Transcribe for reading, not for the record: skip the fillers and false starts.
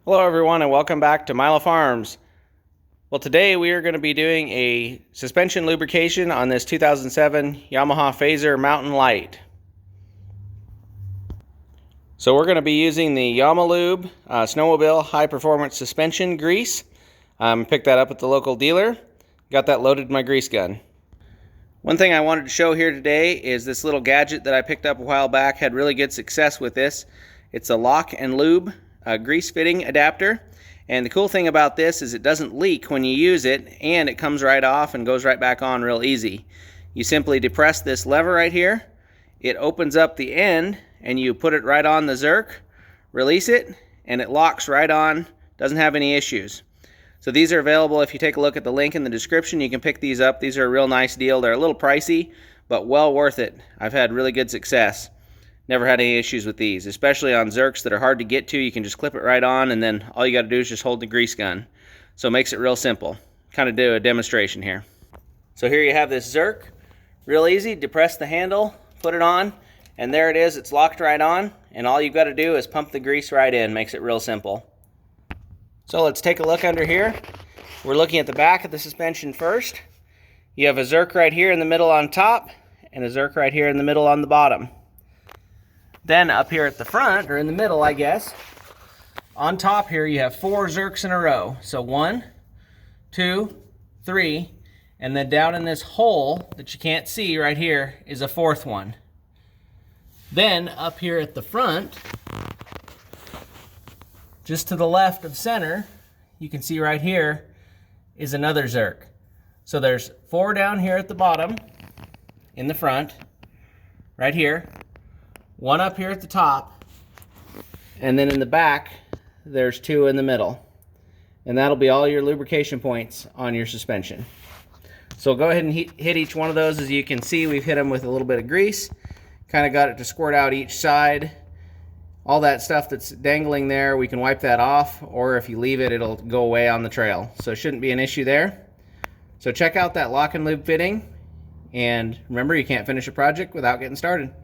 Hello everyone and welcome back to Milo Farms. Well, today we are going to be doing a suspension lubrication on this 2007 Yamaha Phazer Mountain Light. So we're going to be using the Yamalube Snowmobile High Performance Suspension Grease. Picked that up at the local dealer. Got that loaded in my grease gun. One thing I wanted to show here today is this little gadget that I picked up a while back. Had really good success with this. It's a lock and lube grease fitting adapter, and the cool thing about this is it doesn't leak when you use it, and it comes right off and goes right back on real easy. You simply depress this lever right here, it opens up the end, and you put it right on the Zerk, release it, and it locks right on, doesn't have any issues. So these are available. If you take a look at the link in the description, you can pick these up. These are a real nice deal. They're a little pricey, but well worth it. I've had really good success. Never had any issues with these, especially on Zerks that are hard to get to. You can just clip it right on, and then all you got to do is just hold the grease gun. So it makes it real simple. Kind of do a demonstration here. So here you have this Zerk. Real easy. Depress the handle, put it on, and there it is. It's locked right on, and all you've got to do is pump the grease right in. Makes it real simple. So let's take a look under here. We're looking at the back of the suspension first. You have a Zerk right here in the middle on top, and a Zerk right here in the middle on the bottom. Then up here at the front, or in the middle, I guess, on top here you have 4 Zerks in a row. So 1, 2, 3, and then down in this hole that you can't see right here is a 4th one. Then up here at the front, just to the left of center, you can see right here is another Zerk. So there's 4 down here at the bottom, in the front, right here. 1 up here at the top, and then in the back there's 2 in the middle, and that'll be all your lubrication points on your suspension. So go ahead and hit each one of those. As you can see, we've hit them with a little bit of grease, kind of got it to squirt out each side. All that stuff that's dangling there, we can wipe that off, or if you leave it, it'll go away on the trail. So it shouldn't be an issue there. So check out that lock and lube fitting, and remember, you can't finish a project without getting started.